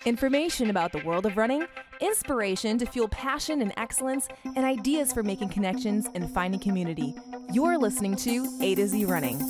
Information about the world of running, inspiration to fuel passion and excellence, and ideas for making connections and finding community. You're listening to A to Z Running.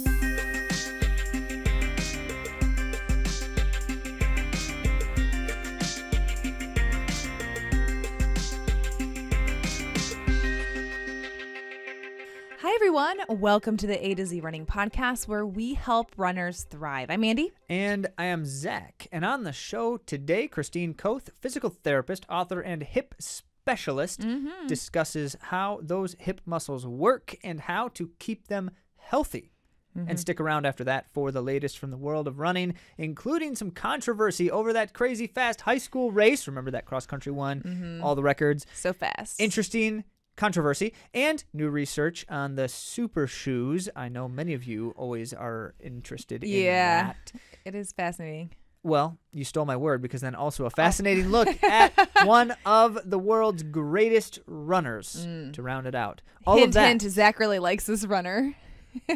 Hi, everyone. Welcome to the A to Z Running podcast, where we help runners thrive. I'm Andy. And I am Zach. And on the show today, Christine Koth, physical therapist, author, and hip specialist, discusses how those hip muscles work and how to keep them healthy. And stick around after that for the latest from the world of running, including some controversy over that crazy fast high school race. Remember that cross-country one? All the records. So fast. Interesting controversy and new research on the super shoes. I know many of you always are interested in that. It is fascinating. Well, you stole my word, because then also a fascinating look at one of the world's greatest runners to round it out. All Hint, of that. hint, Zach really likes this runner.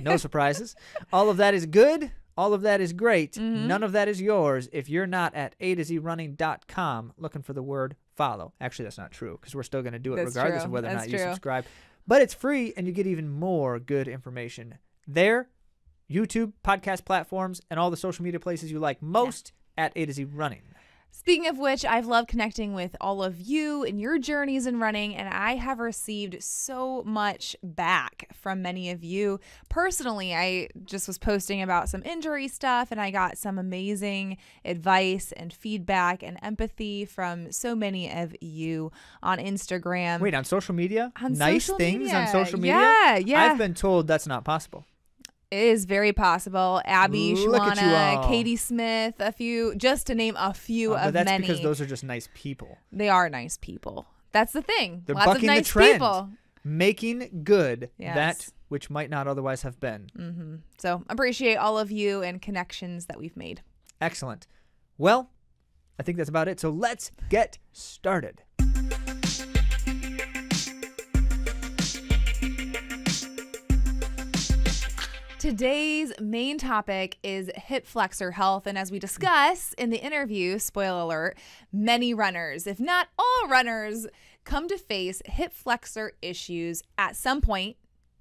No surprises. All of that is good. All of that is great. None of that is yours if you're not at AtoZrunning.com looking for the word follow. Actually, that's not true, because we're still going to do it regardless of whether or not you subscribe. But it's free, and you get even more goodรื่องthere, YouTube, podcast platforms, and all the social media places you like most at A to Z Running. Speaking of which, I've loved connecting with all of you and your journeys in running, and I have received so much back from many of you. Personally, I just was posting about some injury stuff, and I got some amazing advice and feedback and empathy from so many of you on Instagram. Wait, on social media? On nice social things media. on social media? Yeah. I've been told that's not possible. It is very possible. Abby, Look at you Shawana, all. Katie Smith, a few, just to name a few But of that's many. because those are just nice people. They are nice people. That's the thing. They're Lots bucking of nice the trend, people. making good Yes. that which might not otherwise have been. So appreciate all of you and connections that we've made. Excellent. Well, I think that's about it. So let's get started. Today's main topic is hip flexor health. And as we discuss in the interview, spoiler alert, many runners, if not all runners, come to face hip flexor issues at some point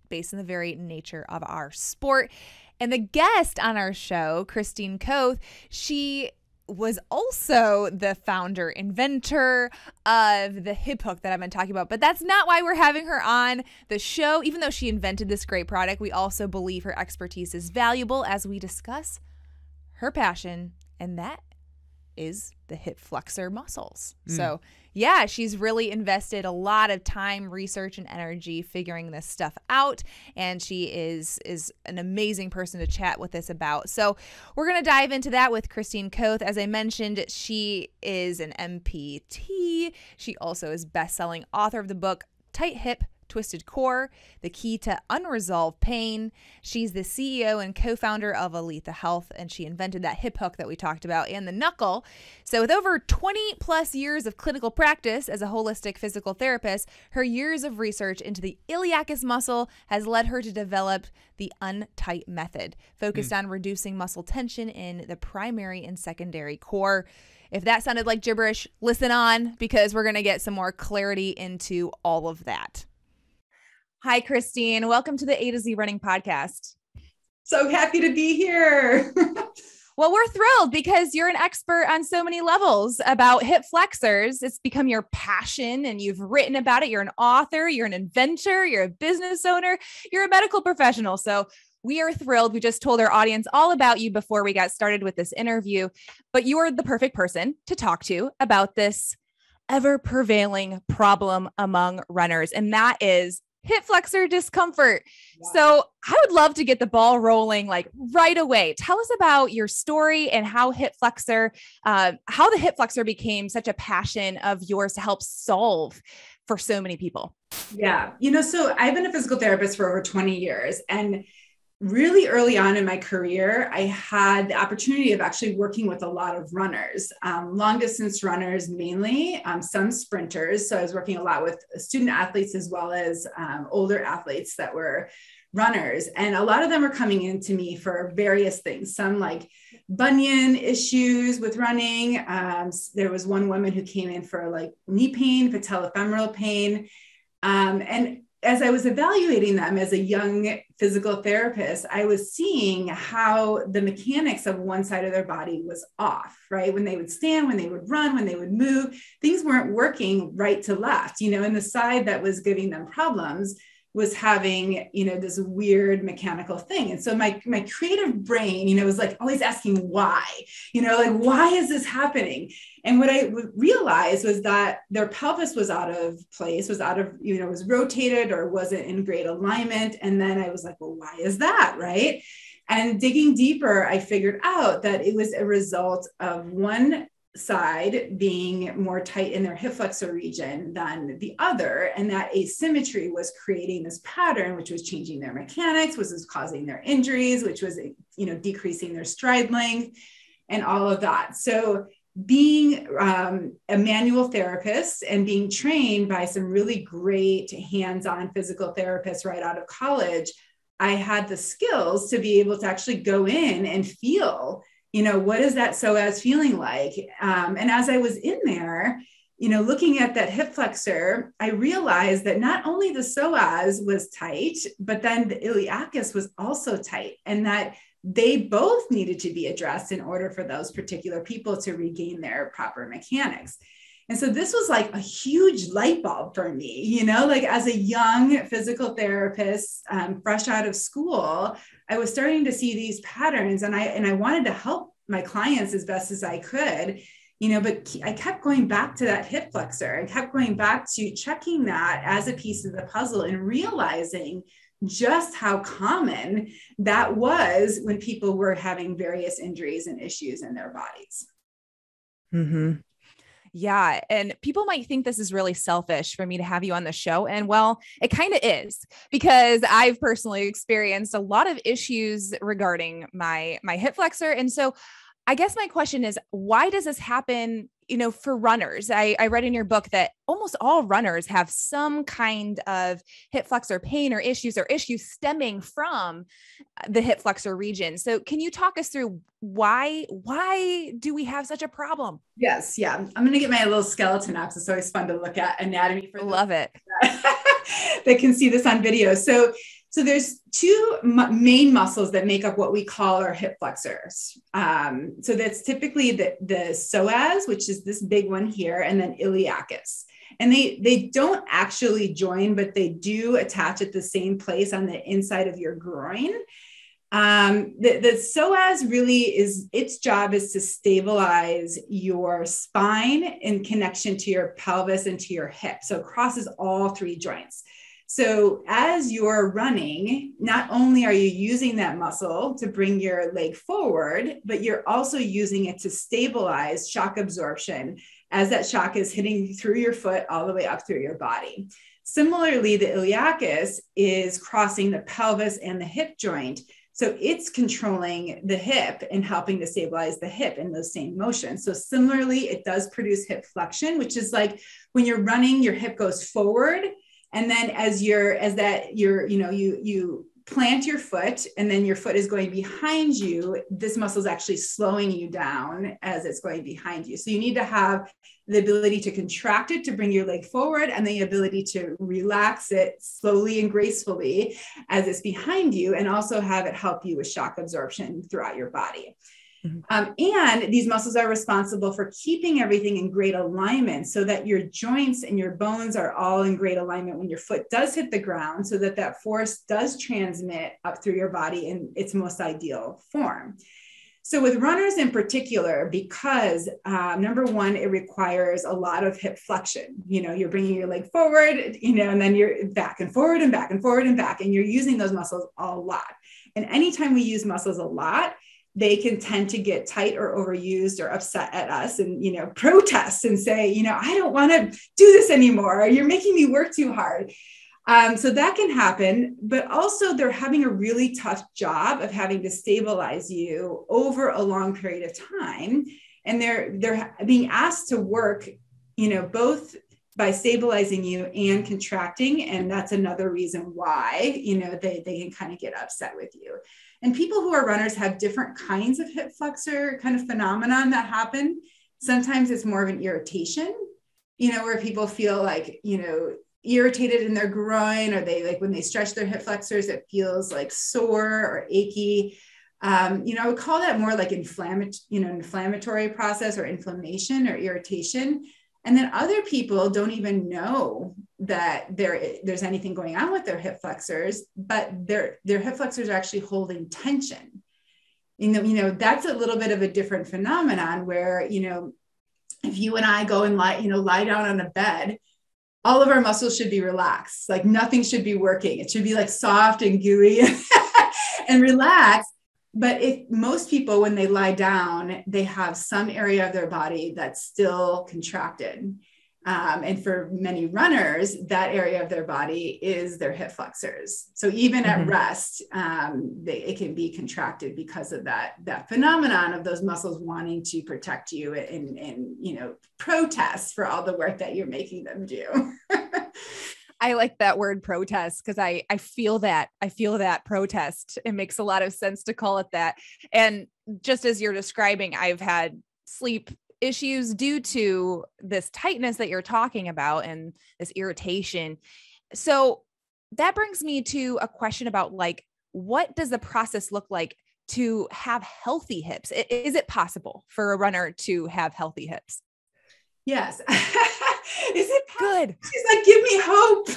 based on the very nature of our sport. And the guest on our show, Christine Koth, she was also the founder, inventor of the hip hook that I've been talking about. But that's not why we're having her on the show. Even though she invented this great product, we also believe her expertise is valuable as we discuss her passion, and that is the hip flexor muscles. So yeah, she's really invested a lot of time, research, and energy figuring this stuff out, and she is an amazing person to chat with us about. So we're going to dive into that with Christine Koth. As I mentioned, she is an MPT. She also is best-selling author of the book Tight Hip, Twisted Core, The Key to Unresolved Pain. She's the CEO and co-founder of Aletha Health, and she invented that hip hook that we talked about and the knuckle. So with over 20 plus years of clinical practice as a holistic physical therapist, her years of research into the iliacus muscle has led her to develop the Untight method, focused on reducing muscle tension in the primary and secondary core. If that sounded like gibberish, listen on, because we're going to get some more clarity into all of that. Hi, Christine. Welcome to the A to Z Running podcast. So happy to be here. Well, we're thrilled because you're an expert on so many levels about hip flexors. It's become your passion, and you've written about it. You're an author, you're an inventor, you're a business owner, you're a medical professional. So we are thrilled. We just told our audience all about you before we got started with this interview, but you are the perfect person to talk to about this ever prevailing problem among runners, and that is hip flexor discomfort. Yeah. So I would love to get the ball rolling like right away. Tell us about your story and how the hip flexor became such a passion of yours to help solve for so many people. Yeah. So I've been a physical therapist for over 20 years, and really early on in my career, I had the opportunity of actually working with a lot of runners, long distance runners, mainly some sprinters. So I was working a lot with student athletes as well as older athletes that were runners. And a lot of them are coming into me for various things. Some like bunion issues with running. There was one woman who came in for like knee pain, patellofemoral pain. And as I was evaluating them as a young physical therapist, I was seeing how the mechanics of one side of their body was off, right? When they would stand, when they would run, when they would move, things weren't working right to left, and the side that was giving them problems was having, this weird mechanical thing. And so my creative brain, was like always asking why, like, why is this happening? And what I realized was that their pelvis was out of place, was rotated or wasn't in great alignment. And then I was like, well, why is that? Right. And digging deeper, I figured out that it was a result of one side being more tight in their hip flexor region than the other. And that asymmetry was creating this pattern, which was changing their mechanics, was causing their injuries, which was, decreasing their stride length and all of that. So being a manual therapist and being trained by some really great hands-on physical therapists right out of college, I had the skills to be able to actually go in and feel, what is that psoas feeling like? And as I was in there, looking at that hip flexor, I realized that not only the psoas was tight, but then the iliacus was also tight, and that they both needed to be addressed in order for those particular people to regain their proper mechanics. And so this was like a huge light bulb for me, like as a young physical therapist, fresh out of school, I was starting to see these patterns, and I wanted to help my clients as best as I could, but I kept going back to that hip flexor. I kept going back to checking that as a piece of the puzzle and realizing just how common that was when people were having various injuries and issues in their bodies. Mm-hmm. Yeah. And people might think this is really selfish for me to have you on the show. And well, it kind of is, because I've personally experienced a lot of issues regarding my hip flexor. And so I guess my question is, why does this happen, for runners? I read in your book that almost all runners have some kind of hip flexor pain or issues stemming from the hip flexor region. So can you talk us through why do we have such a problem? Yes. Yeah. I'm going to get my little skeleton up. So it's always fun to look at anatomy for love it. That can see this on video. So there's two main muscles that make up what we call our hip flexors. So that's typically the psoas, which is this big one here, and then iliacus. And they don't actually join, but they do attach at the same place on the inside of your groin. The psoas really its job is to stabilize your spine in connection to your pelvis and to your hip. So it crosses all three joints. So as you're running, not only are you using that muscle to bring your leg forward, but you're also using it to stabilize shock absorption as that shock is hitting through your foot all the way up through your body. Similarly, the iliacus is crossing the pelvis and the hip joint. So it's controlling the hip and helping to stabilize the hip in those same motions. So similarly, it does produce hip flexion, which is like when you're running, your hip goes forward. And then you plant your foot, and then your foot is going behind you. This muscle is actually slowing you down as it's going behind you. So you need to have the ability to contract it to bring your leg forward, and the ability to relax it slowly and gracefully as it's behind you, and also have it help you with shock absorption throughout your body. Mm-hmm. And these muscles are responsible for keeping everything in great alignment so that your joints and your bones are all in great alignment when your foot does hit the ground, so that that force does transmit up through your body in its most ideal form. So with runners in particular, because number one, it requires a lot of hip flexion. You're bringing your leg forward, and then you're back and forward and back and forward and back, and you're using those muscles a lot. And anytime we use muscles a lot, they can tend to get tight or overused or upset at us and, protest and say, I don't want to do this anymore. You're making me work too hard. So that can happen, but also they're having a really tough job of having to stabilize you over a long period of time. And they're being asked to work, both by stabilizing you and contracting. And that's another reason why, they can kind of get upset with you. And people who are runners have different kinds of hip flexor kind of phenomenon that happen. Sometimes it's more of an irritation, where people feel like, irritated in their groin, or they like when they stretch their hip flexors, it feels like sore or achy. I would call that more like inflammatory process or inflammation or irritation. And then other people don't even know that there's anything going on with their hip flexors, but their hip flexors are actually holding tension. That's a little bit of a different phenomenon where, if you and I go and lie down on a bed, all of our muscles should be relaxed. Like nothing should be working. It should be like soft and gooey and relaxed. But if most people, when they lie down, they have some area of their body that's still contracted. And for many runners, that area of their body is their hip flexors. So even at rest, it can be contracted because of that phenomenon of those muscles wanting to protect you and protest for all the work that you're making them do. I like that word protest because I feel that. I feel that protest. It makes a lot of sense to call it that. And just as you're describing, I've had sleep issues due to this tightness that you're talking about and this irritation. So that brings me to a question about like, what does the process look like to have healthy hips? Is it possible for a runner to have healthy hips? Yes. Is it good? She's like, give me hope.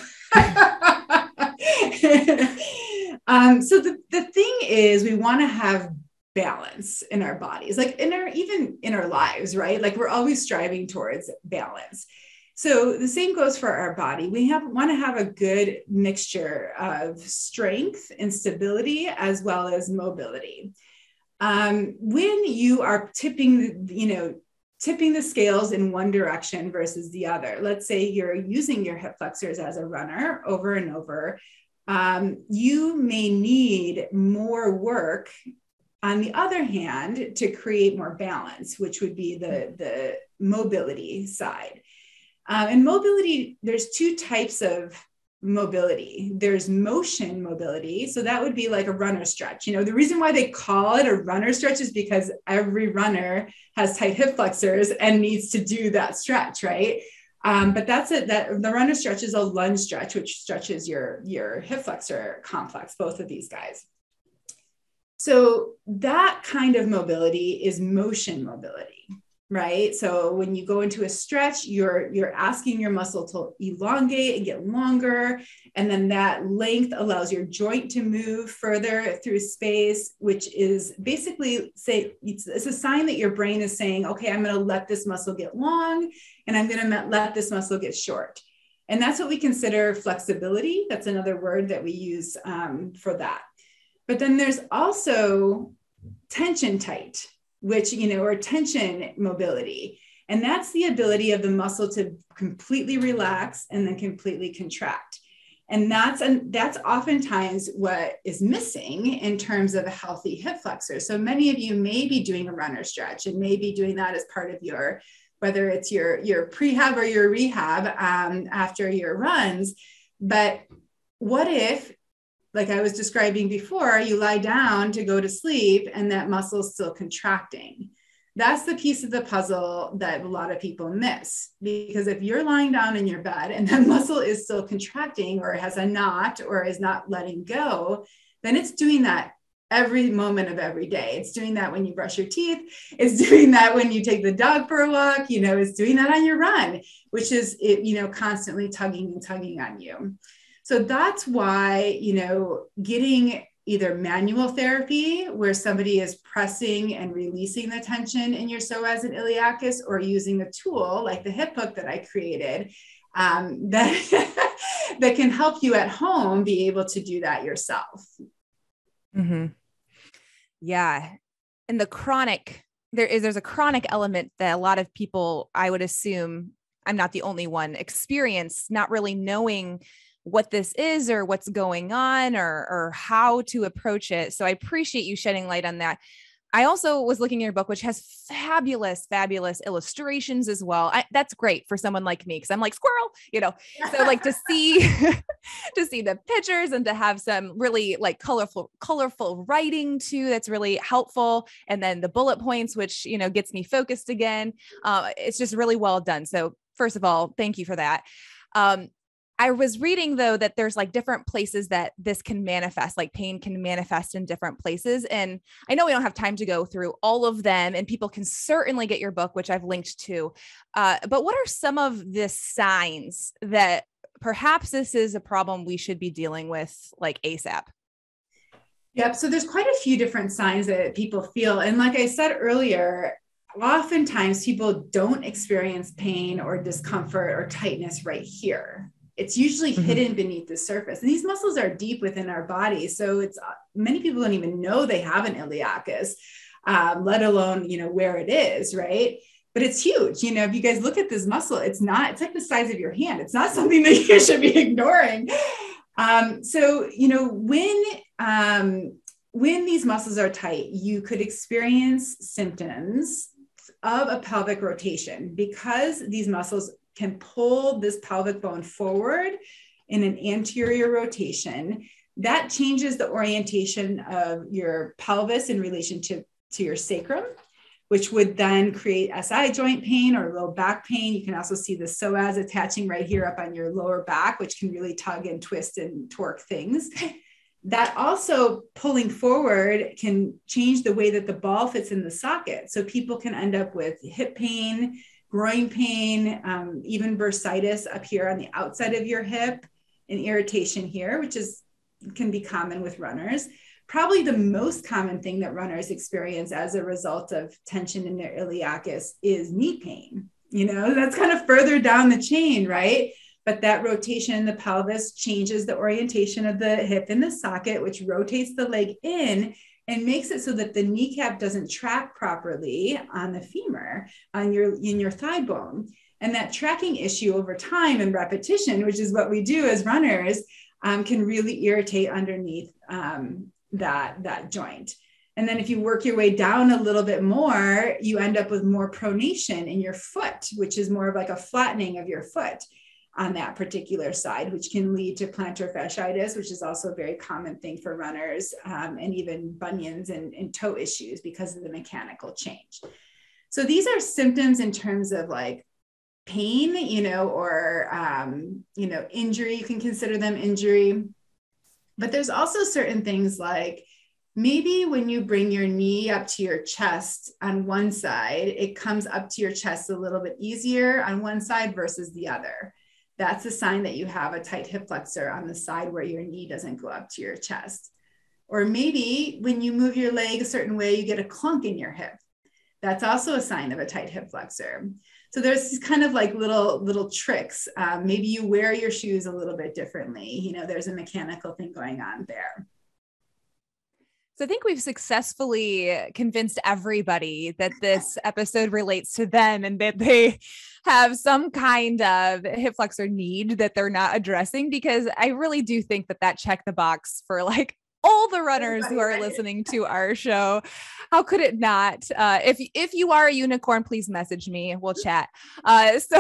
So the thing is, we want to have balance in our bodies, like even in our lives, right? Like we're always striving towards balance. So the same goes for our body. We want to have a good mixture of strength and stability as well as mobility. When you are tipping the scales in one direction versus the other, let's say you're using your hip flexors as a runner over and over, you may need more work on the other hand to create more balance, which would be the mobility side. And mobility, there's two types of mobility. There's motion mobility. So that would be like a runner stretch. The reason why they call it a runner stretch is because every runner has tight hip flexors and needs to do that stretch, right? But that's it. That the runner stretch is a lunge stretch, which stretches your hip flexor complex, both of these guys. So that kind of mobility is motion mobility, right? So when you go into a stretch, you're asking your muscle to elongate and get longer. And then that length allows your joint to move further through space, which is basically it's a sign that your brain is saying, okay, I'm going to let this muscle get long and I'm going to let this muscle get short. And that's what we consider flexibility. That's another word that we use for that. But then there's also tension tight, which, or tension mobility. And that's the ability of the muscle to completely relax and then completely contract. And that's oftentimes what is missing in terms of a healthy hip flexor. So many of you may be doing a runner stretch and may be doing that as part of whether it's your prehab or your rehab after your runs. But what if, like I was describing before, you lie down to go to sleep and that muscle is still contracting? That's the piece of the puzzle that a lot of people miss, because if you're lying down in your bed and that muscle is still contracting or has a knot or is not letting go, then it's doing that every moment of every day. It's doing that when you brush your teeth. It's doing that when you take the dog for a walk. It's doing that on your run, which is, constantly tugging and tugging on you. So that's why, getting either manual therapy where somebody is pressing and releasing the tension in your psoas and iliacus, or using a tool like the hip hook that I created that can help you at home be able to do that yourself. Mm-hmm. Yeah. And there's a chronic element that a lot of people, I would assume, I'm not the only one, experience not really knowing what this is or what's going on or how to approach it. So I appreciate you shedding light on that. I also was looking at your book, which has fabulous, fabulous illustrations as well. That's great for someone like me, because I'm like squirrel, so like to see, to see the pictures and to have some really like colorful writing too. That's really helpful. And then the bullet points, which, gets me focused again. It's just really well done. So first of all, thank you for that. I was reading though, that there's like different places that this can manifest, like pain can manifest in different places. And I know we don't have time to go through all of them, and people can certainly get your book, which I've linked to. But what are some of the signs that perhaps this is a problem we should be dealing with like ASAP? Yep. So there's quite a few different signs that people feel. And like I said earlier, oftentimes people don't experience pain or discomfort or tightness right here. It's usually hidden beneath the surface. And these muscles are deep within our body. So many people don't even know they have an iliacus, let alone, where it is, right? But it's huge. If you guys look at this muscle, it's like the size of your hand. It's not something that you should be ignoring. So, when these muscles are tight, you could experience symptoms of a pelvic rotation, because these muscles can pull this pelvic bone forward in an anterior rotation. That changes the orientation of your pelvis in relation to your sacrum, which would then create SI joint pain or low back pain. You can also see the psoas attaching right here up on your lower back, which can really tug and twist and torque things. That also, pulling forward, can change the way that the ball fits in the socket. So people can end up with hip pain, groin pain, even bursitis up here on the outside of your hip, and irritation here, which can be common with runners. Probably the most common thing that runners experience as a result of tension in their iliacus is knee pain. That's kind of further down the chain, right? But that rotation in the pelvis changes the orientation of the hip in the socket, which rotates the leg in and makes it so that the kneecap doesn't track properly on the femur, in your thigh bone. And that tracking issue over time and repetition, which is what we do as runners, can really irritate underneath that joint. And then if you work your way down a little bit more, you end up with more pronation in your foot, which is more of like a flattening of your foot on that particular side, which can lead to plantar fasciitis, which is also a very common thing for runners, and even bunions and toe issues because of the mechanical change. So these are symptoms in terms of like pain, or, injury. You can consider them injury. But there's also certain things like maybe when you bring your knee up to your chest on one side, it comes up to your chest a little bit easier on one side versus the other. That's a sign that you have a tight hip flexor on the side where your knee doesn't go up to your chest. Or maybe when you move your leg a certain way, you get a clunk in your hip. That's also a sign of a tight hip flexor. So there's these kind of like little tricks. Maybe you wear your shoes a little bit differently. There's a mechanical thing going on there. So I think we've successfully convinced everybody that this episode relates to them and that they have some kind of hip flexor need that they're not addressing, because I really do think that checked the box for like all the runners who are listening to our show. How could it not? If you are a unicorn, please message me. We'll chat. So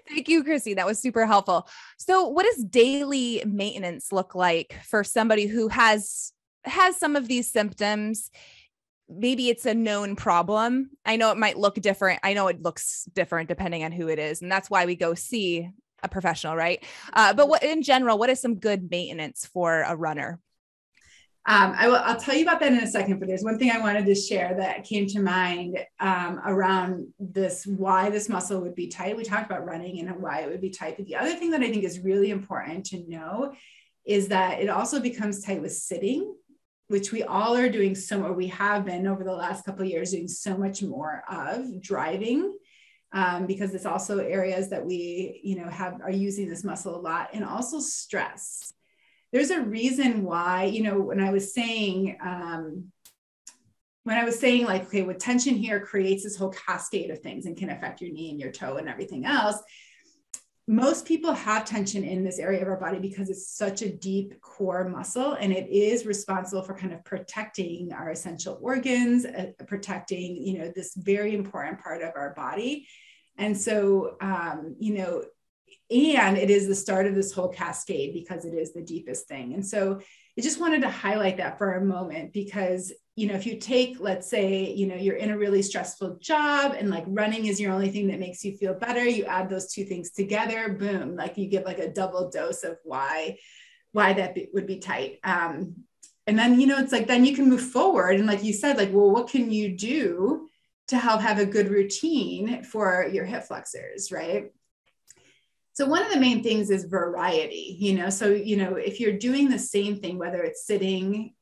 thank you, Chrissy. That was super helpful. So what does daily maintenance look like for somebody who has some of these symptoms? Maybe it's a known problem. I know it might look different. I know it looks different depending on who it is. And that's why we go see a professional, right? But in general, what is some good maintenance for a runner? I'll tell you about that in a second, but there's one thing I wanted to share that came to mind around why this muscle would be tight. We talked about running and why it would be tight. But the other thing that I think is really important to know is that it also becomes tight with sitting, which we all are doing or we have been over the last couple of years doing so much more of. Driving, because it's also areas that we, are using this muscle a lot, and also stress. There's a reason why, when I was saying like, okay, with tension here creates this whole cascade of things and can affect your knee and your toe and everything else. most people have tension in this area of our body because it's such a deep core muscle, and it is responsible for kind of protecting our essential organs, protecting, you know, this very important part of our body. And so, you know, and it is the start of this whole cascade because it is the deepest thing. And so I just wanted to highlight that for a moment, because, you know, if you take, let's say, you know, you're in a really stressful job and like running is your only thing that makes you feel better, you add those two things together, boom, like you get like a double dose of why that would be tight. And then, you know, it's like, then you can move forward. And like you said, like, well, what can you do to help have a good routine for your hip flexors, right? So one of the main things is variety, you know, so, you know, if you're doing the same thing, whether it's sitting,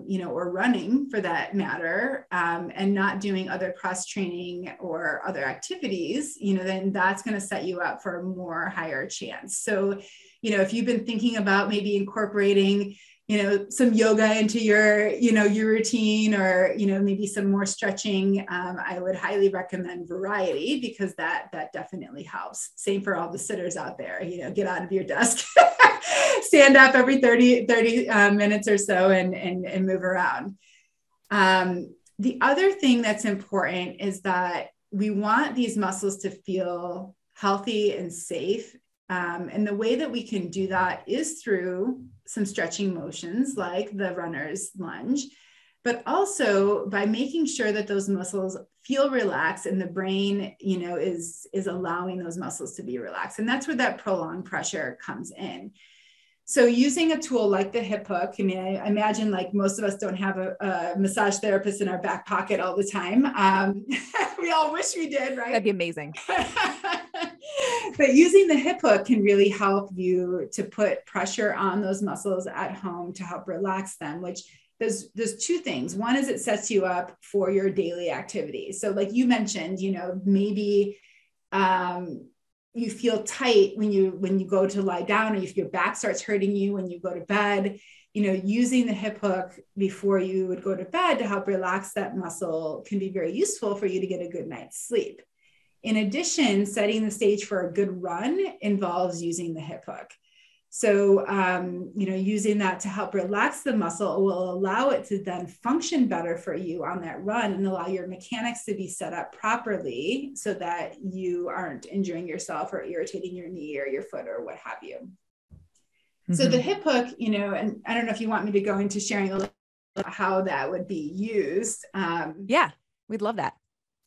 you know, or running for that matter, and not doing other cross training or other activities, you know, then that's going to set you up for a more higher chance. So, you know, if you've been thinking about maybe incorporating, you know, some yoga into your, you know, your routine, or, you know, maybe some more stretching, I would highly recommend variety, because that definitely helps. Same for all the sitters out there, you know, get out of your desk, stand up every 30 minutes or so and move around. The other thing that's important is that we want these muscles to feel healthy and safe. And the way that we can do that is through some stretching motions like the runner's lunge, but also by making sure that those muscles feel relaxed and the brain, you know, is allowing those muscles to be relaxed. And that's where that prolonged pressure comes in. So using a tool like the hip hook, I mean, I imagine like most of us don't have a massage therapist in our back pocket all the time. We all wish we did, right? That'd be amazing. But using the hip hook can really help you to put pressure on those muscles at home to help relax them, which there's two things. One is it sets you up for your daily activities. So like you mentioned, you know, maybe you feel tight when you go to lie down, or if your back starts hurting you when you go to bed, you know, using the hip hook before you would go to bed to help relax that muscle can be very useful for you to get a good night's sleep. In addition, setting the stage for a good run involves using the hip hook. So, you know, using that to help relax the muscle will allow it to then function better for you on that run and allow your mechanics to be set up properly so that you aren't injuring yourself or irritating your knee or your foot or what have you. Mm-hmm. So the hip hook, you know, and I don't know if you want me to go into sharing a little bit how that would be used. Yeah, we'd love that.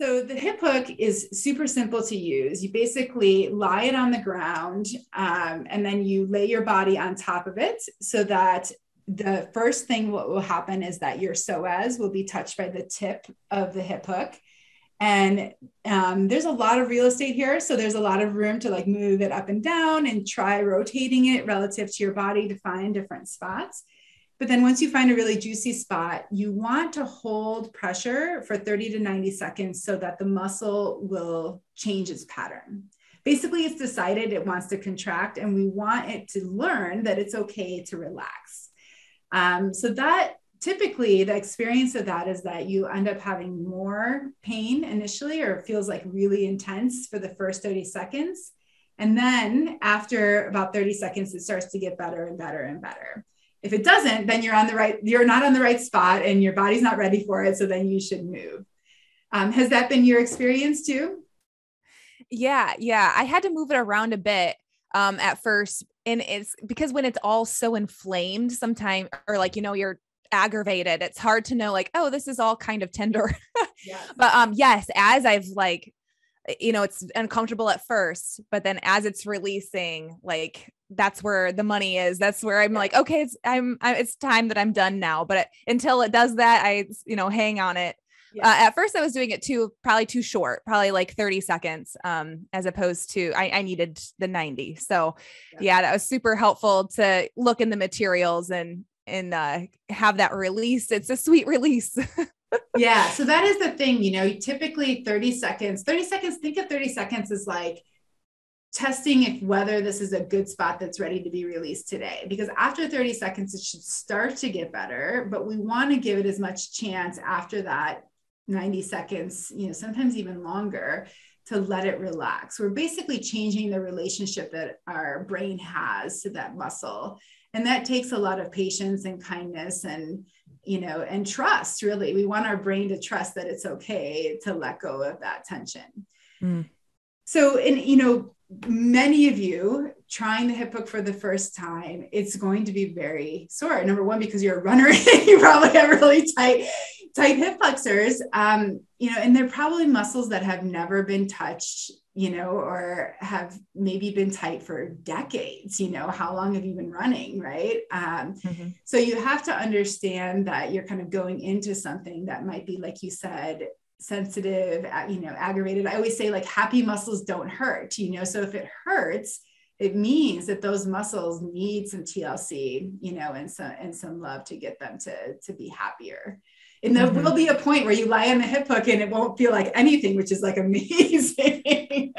So the hip hook is super simple to use. You basically lie it on the ground, and then you lay your body on top of it so that the first thing what will happen is that your psoas will be touched by the tip of the hip hook. And there's a lot of real estate here. So there's a lot of room to like move it up and down and try rotating it relative to your body to find different spots. But then once you find a really juicy spot, you want to hold pressure for 30 to 90 seconds so that the muscle will change its pattern. Basically, it's decided it wants to contract, and we want it to learn that it's okay to relax. So that typically the experience of that is that you end up having more pain initially, or it feels like really intense for the first 30 seconds. And then after about 30 seconds, it starts to get better and better and better. If it doesn't, then you're not on the right spot and your body's not ready for it. So then you should move. Has that been your experience too? Yeah. I had to move it around a bit at first. And it's because when it's all so inflamed sometimes, or like, you know, you're aggravated, it's hard to know like, oh, this is all kind of tender. Yes. But yes, as I've like, you know, it's uncomfortable at first, but then as it's releasing, like, that's where the money is. That's where I'm like, okay, it's time that I'm done now. But until it does that, I, you know, hang on it. Yeah. At first I was doing it probably too short, probably like 30 seconds, as opposed to, I needed the 90. So yeah, that was super helpful to look in the materials and have that release. It's a sweet release. Yeah. So that is the thing, you know, typically 30 seconds, think of 30 seconds as like testing if whether this is a good spot that's ready to be released today, because after 30 seconds, it should start to get better, but we want to give it as much chance after that 90 seconds, you know, sometimes even longer, to let it relax. We're basically changing the relationship that our brain has to that muscle. And that takes a lot of patience and kindness and, and trust, really. We want our brain to trust that it's okay to let go of that tension. So, many of you trying the hip hook for the first time, it's going to be very sore. Number one, because you're a runner, you probably have really tight hip flexors, and they're probably muscles that have never been touched, or have maybe been tight for decades. How long have you been running, right? So you have to understand that you're kind of going into something that might be, like you said, sensitive, aggravated. I always say, like, happy muscles don't hurt, so if it hurts, it means that those muscles need some TLC, and some love to get them to be happier. And there will be a point where you lie on the hip hook and it won't feel like anything, which is like amazing.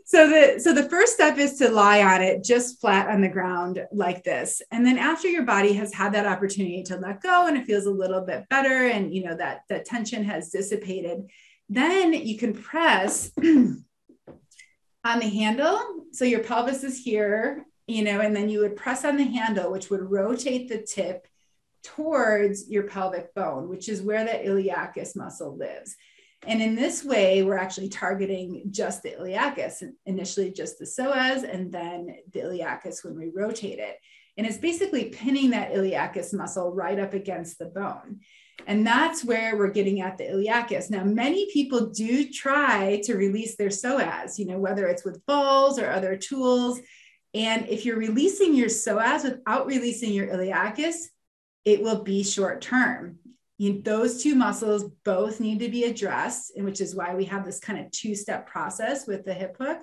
So the first step is to lie on it just flat on the ground like this. And then after your body has had that opportunity to let go and it feels a little bit better and that tension has dissipated, then you can press on the handle. So your pelvis is here, and then you would press on the handle, which would rotate the tip towards your pelvic bone, which is where the iliacus muscle lives. And in this way, we're actually targeting just the iliacus, initially just the psoas, and then the iliacus when we rotate it. And it's basically pinning that iliacus muscle right up against the bone. And that's where we're getting at the iliacus. Now, many people do try to release their psoas, whether it's with balls or other tools. And if you're releasing your psoas without releasing your iliacus, it will be short term. Those two muscles both need to be addressed, and which is why we have this kind of two-step process with the hip hook,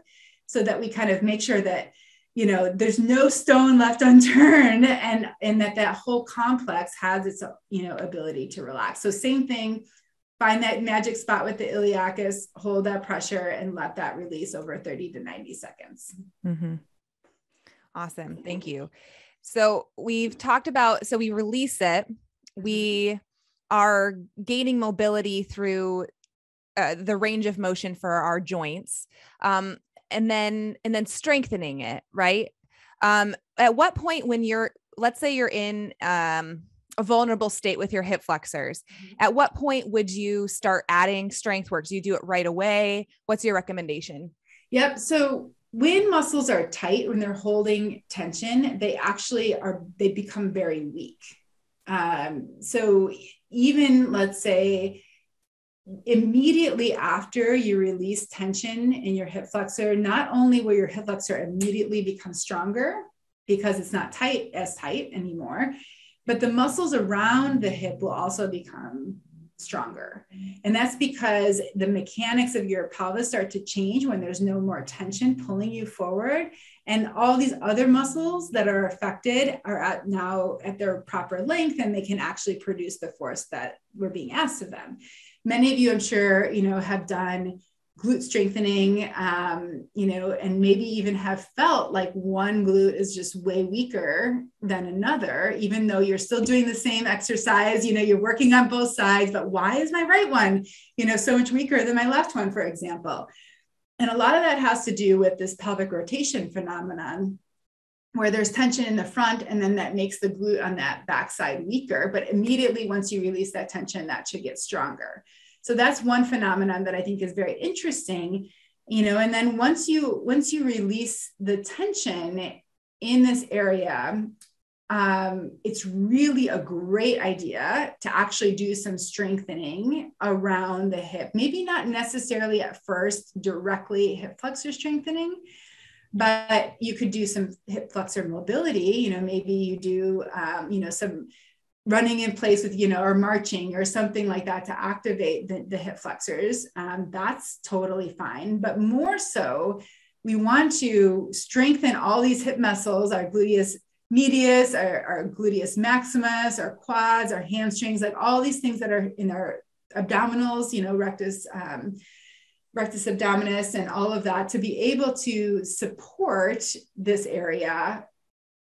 so that we kind of make sure that, there's no stone left unturned, and that whole complex has its, ability to relax. So same thing, find that magic spot with the iliacus, hold that pressure, and let that release over 30 to 90 seconds. Awesome. Thank you. So we've talked about, so we release it, we are gaining mobility through the range of motion for our joints, and then strengthening it, right? At what point, when let's say you're in a vulnerable state with your hip flexors, at what point would you start adding strength work? Do you do it right away? What's your recommendation? Yep. So when muscles are tight, when they're holding tension, they become very weak. So even, let's say, immediately after you release tension in your hip flexor, not only will your hip flexor immediately become stronger because it's not as tight anymore, but the muscles around the hip will also become stronger. And that's because the mechanics of your pelvis start to change when there's no more tension pulling you forward. And all these other muscles that are affected are now at their proper length, and they can actually produce the force that we're being asked of them. Many of you, I'm sure, have done glute strengthening, and maybe even have felt like one glute is just way weaker than another, even though you're still doing the same exercise, you're working on both sides, but why is my right one, so much weaker than my left one, for example? And a lot of that has to do with this pelvic rotation phenomenon, where there's tension in the front, and then that makes the glute on that backside weaker. But immediately, once you release that tension, that should get stronger. So that's one phenomenon that I think is very interesting, and then once you release the tension in this area, it's really a great idea to actually do some strengthening around the hip. Maybe not necessarily at first directly hip flexor strengthening, but you could do some hip flexor mobility. Maybe you do, some running in place with, or marching or something like that to activate the hip flexors. That's totally fine. But more so, we want to strengthen all these hip muscles, our gluteus medius, our gluteus maximus, our quads, our hamstrings, like all these things that are in our abdominals, rectus abdominis, and all of that, to be able to support this area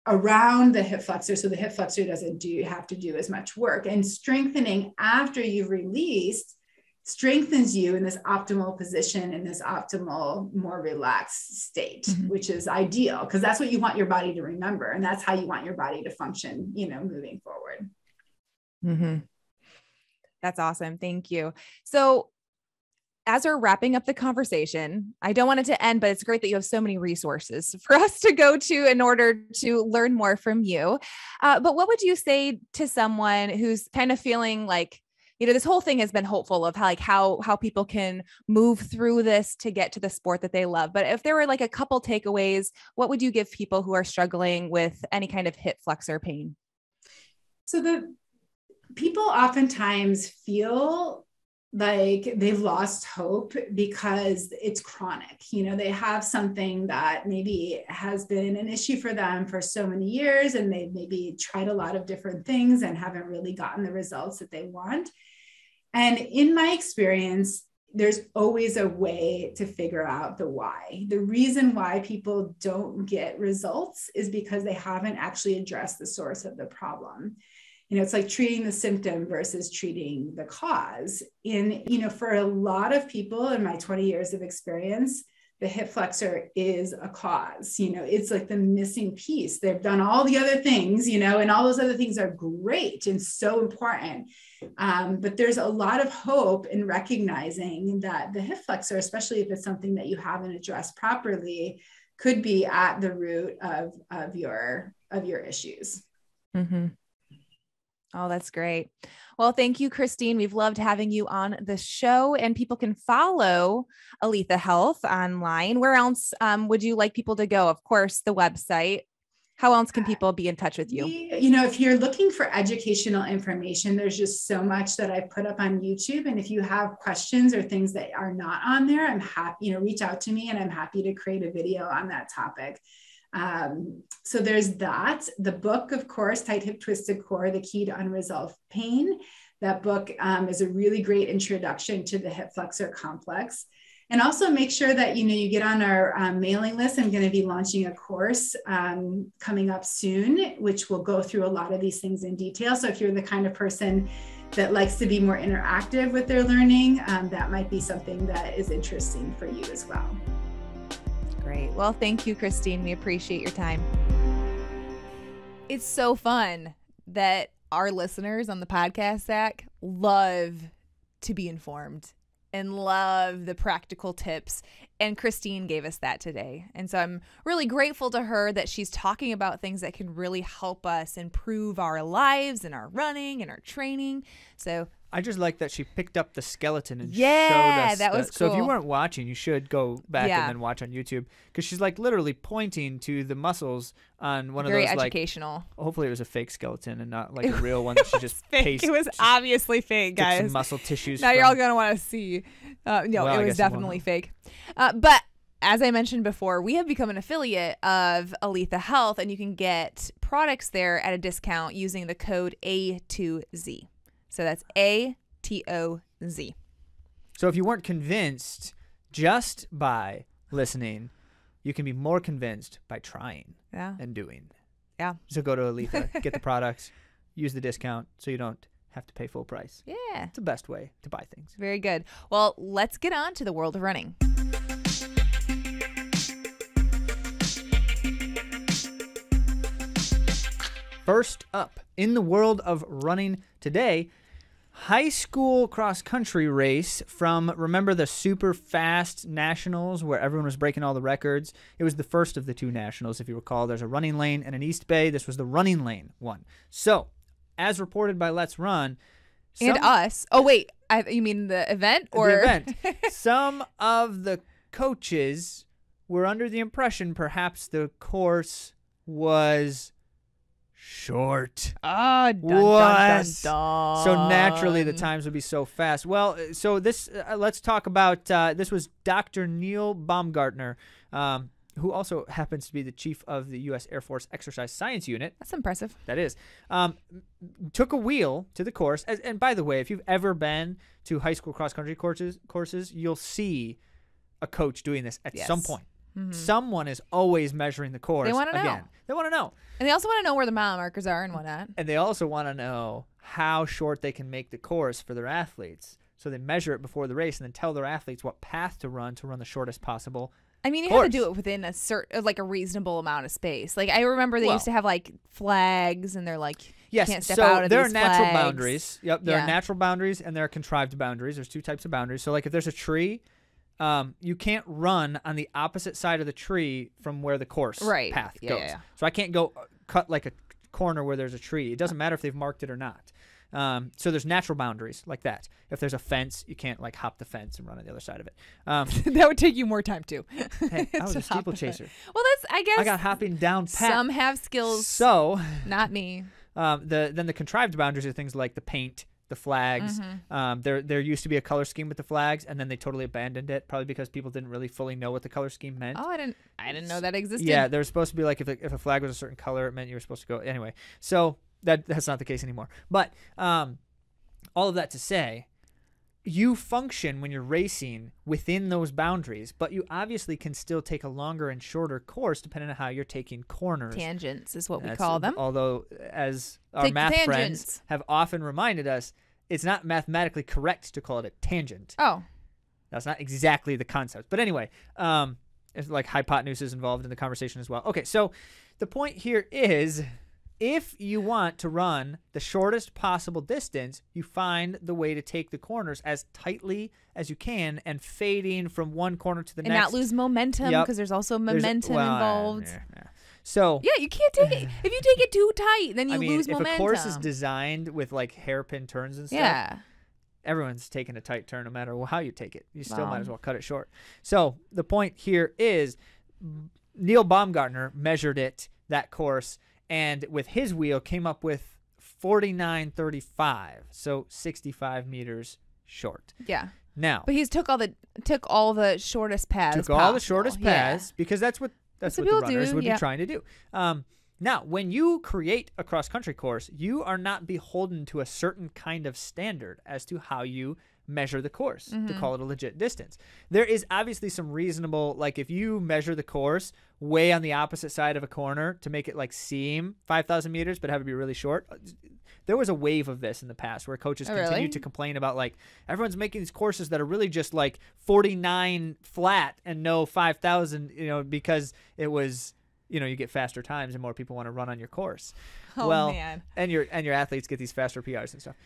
around the hip flexor, so the hip flexor doesn't have to do as much work. And strengthening after you've released strengthens you in this optimal position, in this optimal, more relaxed state, which is ideal because that's what you want your body to remember. And that's how you want your body to function, moving forward. That's awesome. Thank you. So as we're wrapping up the conversation, I don't want it to end, but it's great that you have so many resources for us to go to in order to learn more from you. But what would you say to someone who's kind of feeling like, this whole thing has been hopeful of how people can move through this to get to the sport that they love. But if there were like a couple takeaways, what would you give people who are struggling with any kind of hip flexor pain? So the people oftentimes feel like they've lost hope because it's chronic. They have something that maybe has been an issue for them for so many years, and they've maybe tried a lot of different things and haven't really gotten the results that they want. And in my experience, there's always a way to figure out the why. The reason why people don't get results is because they haven't actually addressed the source of the problem. It's like treating the symptom versus treating the cause. For a lot of people in my 20 years of experience, the hip flexor is a cause. It's like the missing piece. They've done all the other things, and all those other things are great and so important. But there's a lot of hope in recognizing that the hip flexor, especially if it's something that you haven't addressed properly, could be at the root of your issues. Oh, that's great. Well, thank you, Christine. We've loved having you on the show, and people can follow Aletha Health online. Where else would you like people to go? Of course, the website. How else can people be in touch with you? If you're looking for educational information, there's just so much that I put up on YouTube. And if you have questions or things that are not on there, I'm happy, reach out to me and I'm happy to create a video on that topic. So there's that. The book, of course, Tight Hip Twisted Core, The Key to Unresolved Pain. That book is a really great introduction to the hip flexor complex. And also make sure that, you get on our mailing list. I'm going to be launching a course coming up soon, which will go through a lot of these things in detail. So if you're the kind of person that likes to be more interactive with their learning, that might be something that is interesting for you as well. Great. Well, thank you, Christine. We appreciate your time. It's so fun that our listeners on the podcast, Zach, love to be informed and love the practical tips. And Christine gave us that today. And so I'm really grateful to her that she's talking about things that can really help us improve our lives and our running and our training. So I just like that she picked up the skeleton and showed us. That was cool. So if you weren't watching, you should go back and then watch on YouTube, because she's like literally pointing to the muscles on one of those. Very educational. Hopefully it was a fake skeleton and not like a real one that she just fake. It was obviously fake, guys. Some muscle tissues. Now you're all gonna want to see. No, it was definitely fake. But as I mentioned before, we have become an affiliate of Aletha Health, and you can get products there at a discount using the code AtoZ. So that's AtoZ. So if you weren't convinced just by listening, you can be more convinced by trying and doing. Yeah. So go to Aletha, get the products, use the discount so you don't have to pay full price. Yeah. It's the best way to buy things. Very good. Well, let's get on to the world of running. First up, in the world of running today, high school cross-country race from, remember the super fast nationals where everyone was breaking all the records? It was the first of the two nationals, if you recall. There's a running lane and an East Bay. This was the running lane one. So, as reported by Let's Run. And us. Oh, wait. You mean the event? Or the event. Some of the coaches were under the impression perhaps the course was short. Dun, dun. So naturally the times would be so fast. Well, so this let's talk about this was Dr. Neil Baumgartner, who also happens to be the chief of the U.S. Air Force Exercise Science Unit. That's impressive. That is. Took a wheel to the course. And by the way, if you've ever been to high school cross-country courses, you'll see a coach doing this at some point. Mm-hmm. Someone is always measuring the course. They want to know. They want to know. And they also want to know where the mile markers are and whatnot. And they also want to know how short they can make the course for their athletes. So they measure it before the race and then tell their athletes what path to run the shortest possible. I mean, you course. have to do it within a certain, like a reasonable amount of space. Like I remember they used to have like flags, and they're like, yes, you can't step so out of there these are natural flags. boundaries. Yep, there are natural boundaries and there are contrived boundaries. There's two types of boundaries. So like if there's a tree, you can't run on the opposite side of the tree from where the course path goes. Yeah. So I can't go cut like a corner where there's a tree. It doesn't matter if they've marked it or not. So there's natural boundaries like that. If there's a fence, you can't like hop the fence and run on the other side of it. That would take you more time too. Hey, I was a steeplechaser. Well, I guess I got hopping down pat. Some have skills. So not me. Then the contrived boundaries are things like the paint, the flags. There used to be a color scheme with the flags, and then they totally abandoned it, probably because people didn't really fully know what the color scheme meant. Oh, I didn't know that existed. Yeah, there was supposed to be like if a flag was a certain color, it meant you were supposed to go anyway. So that's not the case anymore. But all of that to say, you function when you're racing within those boundaries, but you obviously can still take a longer and shorter course depending on how you're taking corners. Tangents is what we call them. Although, as our math friends have often reminded us, it's not mathematically correct to call it a tangent. Oh. That's not exactly the concept. But anyway, it's like hypotenuse is involved in the conversation as well. Okay, so the point here is, if you want to run the shortest possible distance, you find the way to take the corners as tightly as you can and fading from one corner to the next. And not lose momentum, because there's also momentum involved. So yeah, you can't take it. If you take it too tight, then you lose momentum. If a course is designed with like hairpin turns and stuff, everyone's taking a tight turn no matter how you take it. You still might as well cut it short. So the point here is Neil Baumgartner measured that course, and with his wheel came up with 49.35, so 65 meters short. Yeah. Now, but he's took all the shortest paths. All the shortest paths because that's what the runners would be trying to do. Now, when you create a cross-country course, you are not beholden to a certain kind of standard as to how you measure the course to call it a legit distance. There is obviously some reasonable, like if you measure the course way on the opposite side of a corner to make it like seem 5,000 meters but have it be really short. There was a wave of this in the past where coaches continued to complain about like everyone's making these courses that are really just like 49 flat and no 5,000, because it was, you get faster times and more people want to run on your course. Oh, man. And your athletes get these faster PRs and stuff.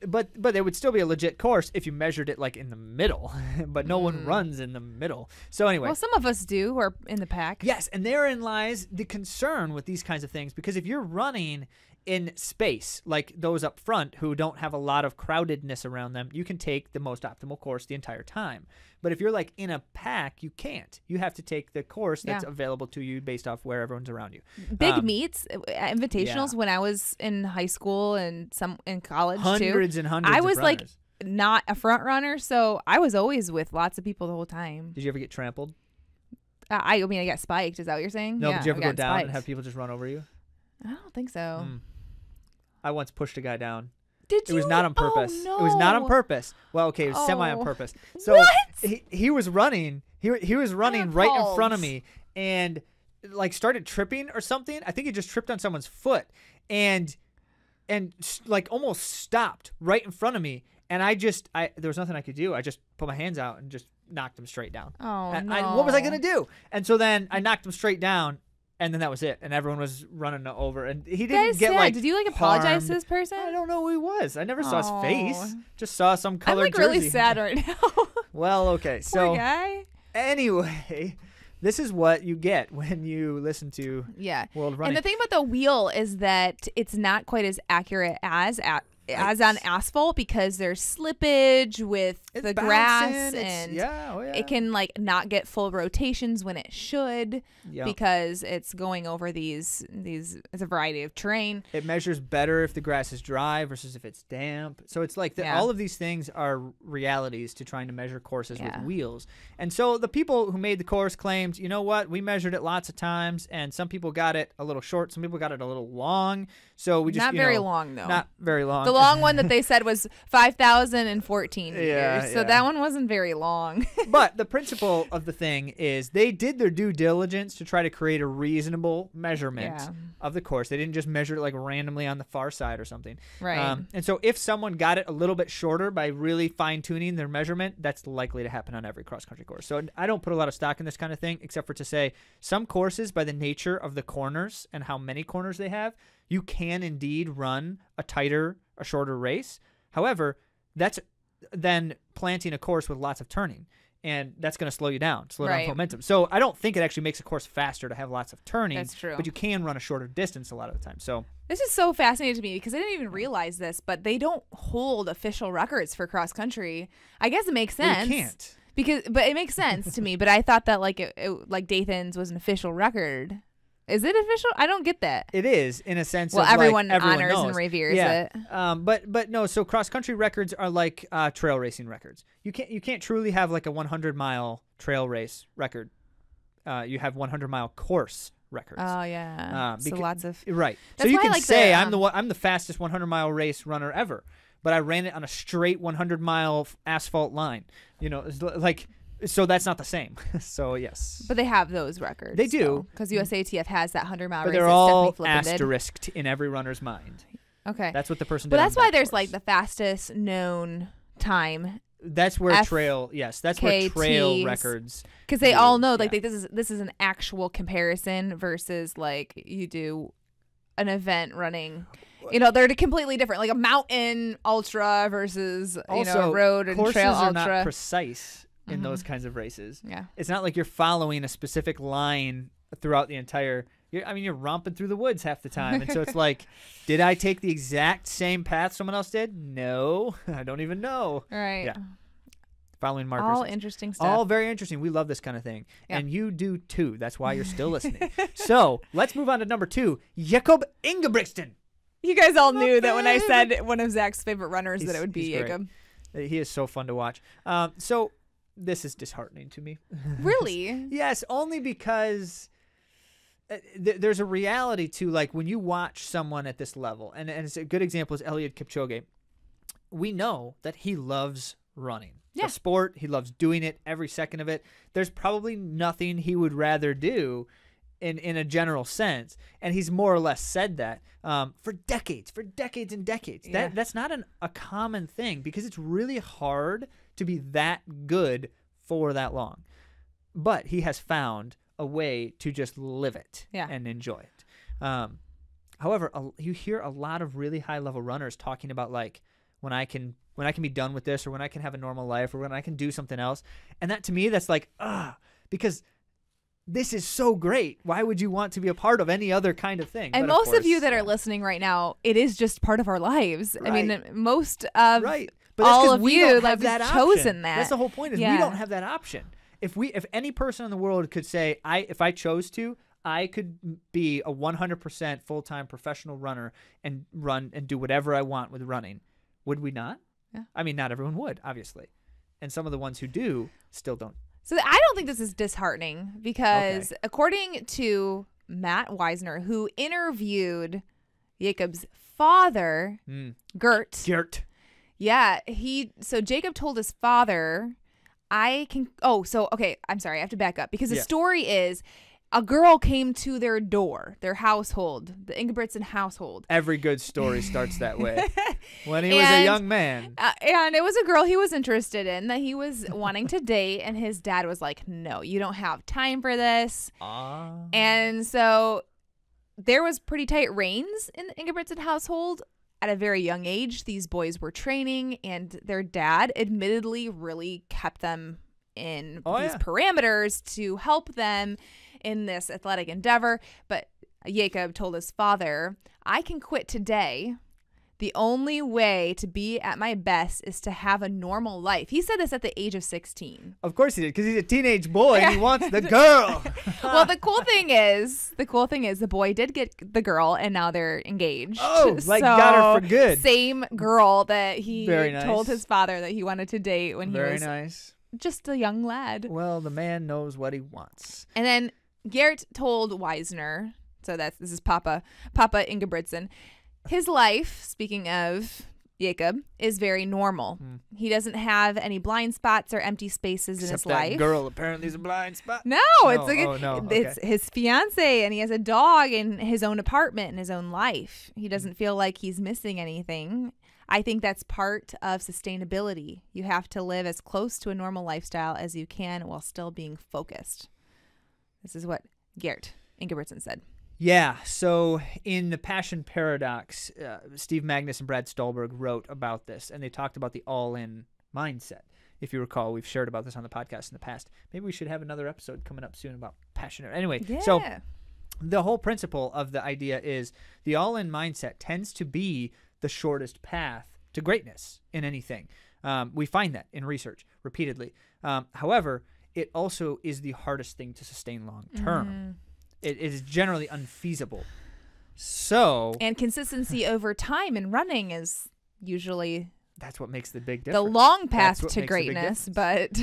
But it would still be a legit course if you measured it like in the middle, but no one runs in the middle. So anyway. Well, some of us do, or in the pack. Yes, and therein lies the concern with these kinds of things, because if you're running in space, like those up front who don't have a lot of crowdedness around them, you can take the most optimal course the entire time. But if you're like in a pack, you can't. You have to take the course that's available to you based off where everyone's around you. Big meets, invitationals when I was in high school and some in college hundreds too. And hundreds I of was runners. like not a front runner, so I was always with lots of people the whole time. Did you ever get trampled? I got spiked. Is that what you're saying? No, yeah, did you ever go down spiked. and have people just run over you? I don't think so. I once pushed a guy down. Did you? It was not on purpose. Oh, no. It was not on purpose. Well, okay, it was semi on purpose. So what? He was running. He was running right in front of me and like started tripping or something. I think he just tripped on someone's foot and like almost stopped right in front of me. And there was nothing I could do. I just put my hands out and just knocked him straight down. Oh, and no. What was I gonna do? And so then I knocked him straight down. And then that was it, and everyone was running over, and he didn't get like. Did you like apologize harmed. to this person? I don't know who he was. I never saw his face. Just saw some colored I'm like jersey. really sad right now. Well, okay, so poor guy. Anyway, this is what you get when you listen to World Running. And the thing about the wheel is that it's not quite as accurate as on asphalt, because there's slippage with the grass, and it can like not get full rotations when it should, because it's going over these it's a variety of terrain. It measures better if the grass is dry versus if it's damp. So it's like all of these things are realities to trying to measure courses with wheels. And so the people who made the course claimed, you know what, we measured it lots of times, and some people got it a little short, some people got it a little long. So we just not very long though. Not very long. The long one that they said was 5,014 meters. Yeah, so that one wasn't very long. But the principle of the thing is they did their due diligence to try to create a reasonable measurement of the course. They didn't just measure it like randomly on the far side or something. Right. And so if someone got it a little bit shorter by really fine-tuning their measurement, that's likely to happen on every cross-country course. So I don't put a lot of stock in this kind of thing, except for to say some courses, by the nature of the corners and how many corners they have, you can indeed run a shorter race. However, that's then planting a course with lots of turning, and that's going to slow down momentum. So I don't think it actually makes a course faster to have lots of turning. That's true. But you can run a shorter distance a lot of the time. So this is so fascinating to me because I didn't even realize this, but they don't hold official records for cross country. I guess it makes sense. Well, you can't. But it makes sense to me. But I thought that like Dathan's was an official record. Is it official? I don't get that. It is, in a sense. Well, of everyone like, everyone honors knows. and reveres it. But no. So cross country records are like trail racing records. You can't truly have like a 100-mile trail race record. You have 100-mile course records. Oh yeah. So lots of right. That's so you why can I like say I'm the fastest 100-mile race runner ever, but I ran it on a straight 100-mile asphalt line. You know, it's like. So that's not the same. So yes. But they have those records. They do. Because USATF has that 100-mile race. But they're all asterisked in every runner's mind. Okay. That's what the person did. But that's why there's course. like the fastest known time. That's where trail records. Because they all know like this is an actual comparison versus like you do an event running. You know, they're completely different. Like a mountain ultra versus a road and trail ultra. Courses are not precise in those kinds of races. Yeah. It's not like you're following a specific line throughout the entire you're romping through the woods half the time. And so it's like, did I take the exact same path someone else did? No. I don't even know. Right. Yeah. Following markers. All interesting stuff. All very interesting. We love this kind of thing. Yeah. And you do too. That's why you're still listening. So let's move on to number 2. Jakob Ingebrixton. You guys all knew that when I said one of Zach's favorite runners that it would be Jakob. He is so fun to watch. So this is disheartening to me. Really? Yes, only because there's a reality to like when you watch someone at this level, and it's a good example is Eliud Kipchoge. We know that he loves running. Yeah. The sport, he loves doing it every second of it. There's probably nothing he would rather do in a general sense, and he's more or less said that for decades and decades. Yeah. That's not a common thing because it's really hard to be that good for that long. But he has found a way to just live it and enjoy it. However, you hear a lot of really high-level runners talking about like when I can be done with this, or when I can have a normal life, or when I can do something else. And that to me, that's like, because this is so great. Why would you want to be a part of any other kind of thing? And most of you that are listening right now, it is just part of our lives. Right. I mean, most of but all of we you don't have that chosen option. that. That's the whole point is we don't have that option. If any person in the world could say, if I chose to, I could be a 100% full-time professional runner and run and do whatever I want with running, would we not? Yeah. I mean, not everyone would, obviously. And some of the ones who do still don't. So I don't think this is disheartening because according to Matt Weisner, who interviewed Jakob's father, Gert. Yeah, so Jakob told his father, I'm sorry, I have to back up because the story is a girl came to their door, their household, the Ingebrixton household. Every good story starts that way. When he was a young man. And it was a girl he was interested in that he was wanting to date. And his dad was like, no, you don't have time for this. And so there was pretty tight reins in the Ingebrixton household. At a very young age, these boys were training, and their dad admittedly really kept them in these parameters to help them in this athletic endeavor. But Jakob told his father, I can quit today. The only way to be at my best is to have a normal life. He said this at the age of 16. Of course he did, because he's a teenage boy and he wants the girl. Well, the cool thing is the boy did get the girl, and now they're engaged. Oh, got her for good. Same girl that he told his father that he wanted to date when he was just a young lad. Well, the man knows what he wants. And then Gert told Weisner, so this is Papa Ingebrixton, his life, speaking of Jacob, is very normal. He doesn't have any blind spots or empty spaces in his life. That girl apparently is a blind spot. No, it's his fiance, and he has a dog in his own apartment in his own life. He doesn't feel like he's missing anything. I think that's part of sustainability. You have to live as close to a normal lifestyle as you can while still being focused. This is what Gert Ingebrixton said. Yeah, so in The Passion Paradox, Steve Magnus and Brad Stolberg wrote about this, and they talked about the all-in mindset. If you recall, we've shared about this on the podcast in the past. Maybe we should have another episode coming up soon about passion. Anyway, so the whole principle of the idea is the all-in mindset tends to be the shortest path to greatness in anything. We find that in research repeatedly. However, it also is the hardest thing to sustain long-term. It is generally unfeasible. And consistency over time in running is usually that's what makes the big difference. The long path to greatness, but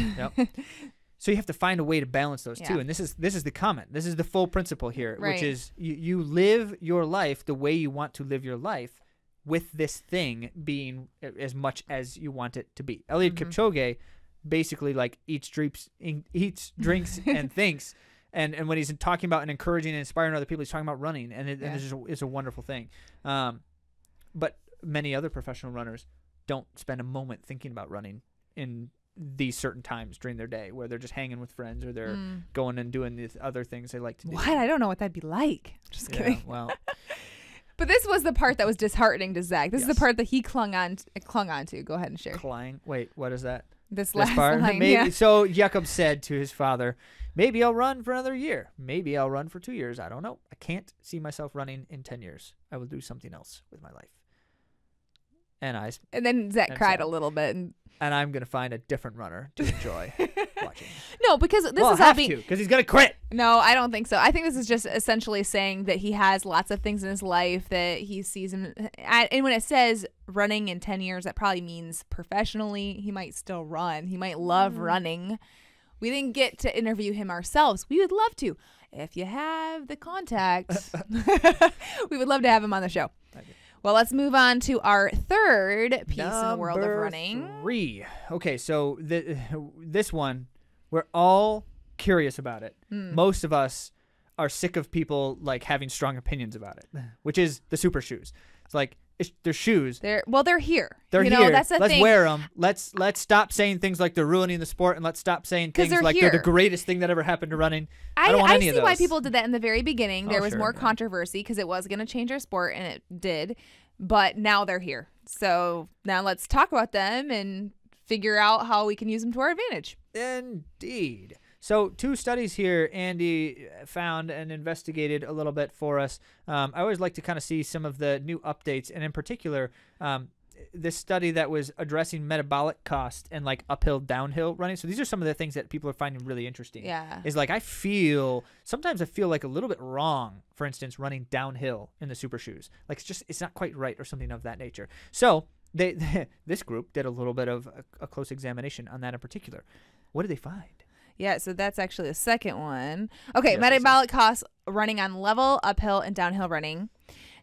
so you have to find a way to balance those two. And this is the comment. This is the full principle here, which is you live your life the way you want to live your life, with this thing being as much as you want it to be. Eliud Kipchoge basically like eats, drinks, and thinks. And when he's talking about and encouraging and inspiring other people, he's talking about running, and it's a wonderful thing. But many other professional runners don't spend a moment thinking about running in these certain times during their day, where they're just hanging with friends or they're going and doing these other things they like to do. What? I don't know what that'd be like. Just kidding. Yeah, well. But this was the part that was disheartening to Zach. This is the part that he clung on to. Go ahead and share. Wait, what is that? This last part? Line, Maybe, So Jacob said to his father, maybe I'll run for another year. Maybe I'll run for 2 years. I don't know. I can't see myself running in 10 years. I will do something else with my life. And then Zach cried a little bit. And I'm going to find a different runner to enjoy watching. No, because this is how because he's going to quit. No, I don't think so. I think this is just essentially saying that he has lots of things in his life that he sees him. And when it says running in 10 years, that probably means professionally. He might still run. He might love running. We didn't get to interview him ourselves. We would love to. If you have the contact, we would love to have him on the show. Well, let's move on to our third piece in the world of running. 3. Okay, so this one, we're all curious about it. Most of us are sick of people like having strong opinions about it, which is the super shoes. It's like they're shoes. They're here. They're here. That's the thing. Let's wear them. Let's stop saying things like they're ruining the sport, and let's stop saying things like they're the greatest thing that ever happened to running. I don't want any of those. I see why people did that in the very beginning. There was more controversy because it was going to change our sport, and it did. But now they're here. So now let's talk about them and figure out how we can use them to our advantage. Indeed. So 2 studies here Andy found and investigated a little bit for us. I always like to kind of see some of the new updates, and in particular, this study that was addressing metabolic cost and like uphill, downhill running. So these are some of the things that people are finding really interesting. Yeah. Is like sometimes I feel like a little bit wrong, for instance, running downhill in the super shoes. Like it's not quite right or something of that nature. So this group did a little bit of a close examination on that in particular. What did they find? Yeah, so that's actually the second one. Okay, metabolic costs running on level, uphill, and downhill running.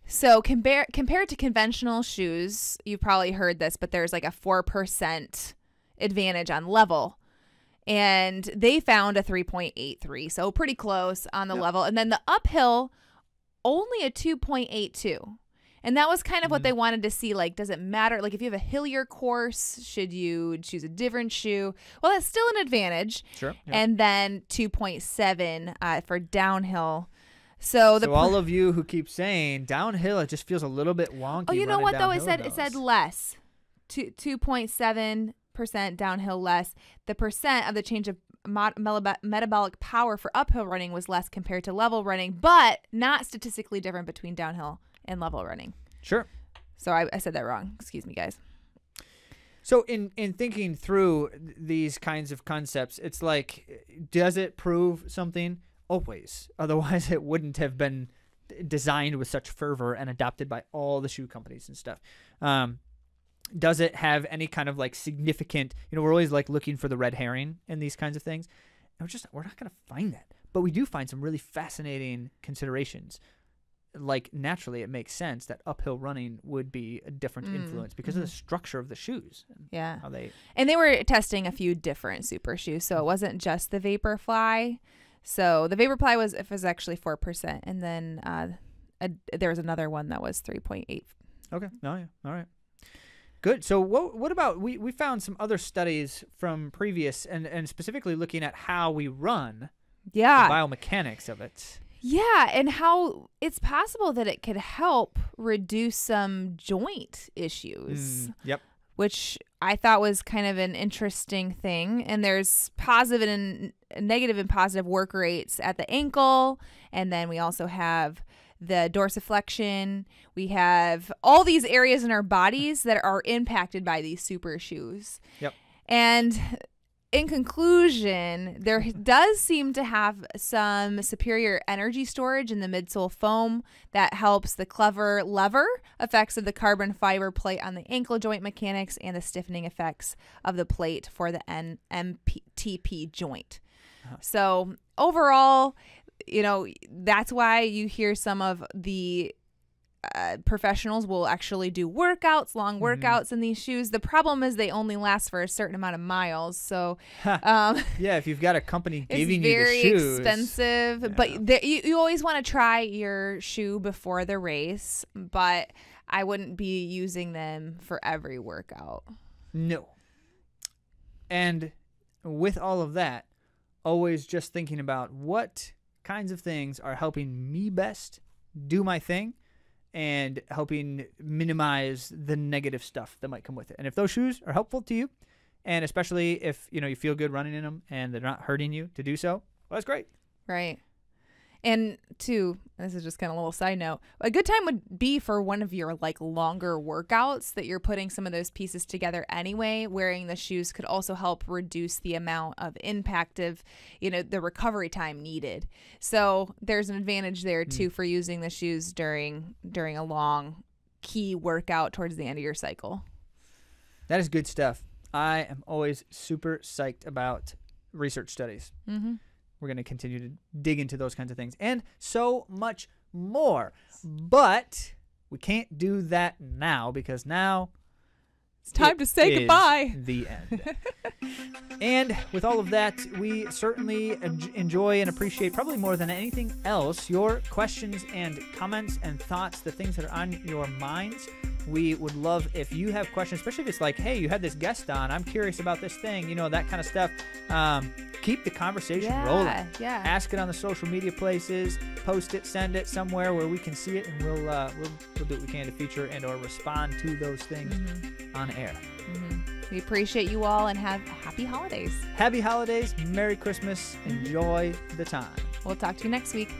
So compared to conventional shoes, you've probably heard this, but there's like a 4% advantage on level. And they found a 3.83, so pretty close on the level. And then the uphill, only a 2.82. And that was kind of what they wanted to see. Like, does it matter? Like, if you have a hillier course, should you choose a different shoe? Well, that's still an advantage. Sure. Yeah. And then 2.7 for downhill. So all of you who keep saying downhill, it just feels a little bit wonky. Oh, you know what though? It said less. 2.7% downhill less. The percent of the change of metabolic power for uphill running was less compared to level running, but not statistically different between downhill and level running. Sure. So I said that wrong. Excuse me, guys. So in thinking through these kinds of concepts, it's like, does it prove something? Always. Otherwise, it wouldn't have been designed with such fervor and adopted by all the shoe companies and stuff. Does it have any kind of like significant, we're always like looking for the red herring in these kinds of things. And we're not going to find that. But we do find some really fascinating considerations. like naturally it makes sense that uphill running would be a different influence because of the structure of the shoes. Yeah. And they were testing a few different super shoes. So it wasn't just the Vaporfly. So the Vaporfly was actually 4%. And then there was another one that was 3.8. Okay. Oh, yeah. All right. Good. So what about, we found some other studies from previous and specifically looking at how we run. Yeah. The biomechanics of it. Yeah, and how it's possible that it could help reduce some joint issues. Yep. Which I thought was kind of an interesting thing. And there's positive and negative and positive work rates at the ankle. And then we also have the dorsiflexion. We have all these areas in our bodies that are impacted by these super shoes. Yep. And in conclusion, there does seem to have some superior energy storage in the midsole foam that helps the clever lever effects of the carbon fiber plate on the ankle joint mechanics and the stiffening effects of the plate for the MPT joint. So overall, that's why you hear some of the professionals will actually do workouts, long workouts in these shoes. The problem is they only last for a certain amount of miles. So, yeah, if you've got a company giving you the shoes, it's very expensive. Yeah. But you always want to try your shoe before the race. But I wouldn't be using them for every workout. No. And with all of that, always just thinking about what kinds of things are helping me best do my thing and helping minimize the negative stuff that might come with it. And if those shoes are helpful to you, and especially if you feel good running in them and they're not hurting you to do so, well, that's great. Right. And this is just kind of a little side note, a good time would be for one of your longer workouts that you're putting some of those pieces together anyway. Wearing the shoes could also help reduce the amount of impact of, the recovery time needed. So there's an advantage there too for using the shoes during a long key workout towards the end of your cycle. That is good stuff. I am always super psyched about research studies. Mm-hmm. We're going to continue to dig into those kinds of things and so much more. But we can't do that now because now it's time to say goodbye. The end. And with all of that, we certainly enjoy and appreciate, probably more than anything else, your questions and comments and thoughts, the things that are on your minds. We would love if you have questions, especially if it's like, hey, you had this guest on, I'm curious about this thing, that kind of stuff. Keep the conversation rolling. Yeah. Ask it on the social media places, post it, send it somewhere where we can see it, and we'll do what we can to feature and or respond to those things on air. We appreciate you all and have happy holidays. Happy holidays, Merry Christmas, enjoy the time. We'll talk to you next week.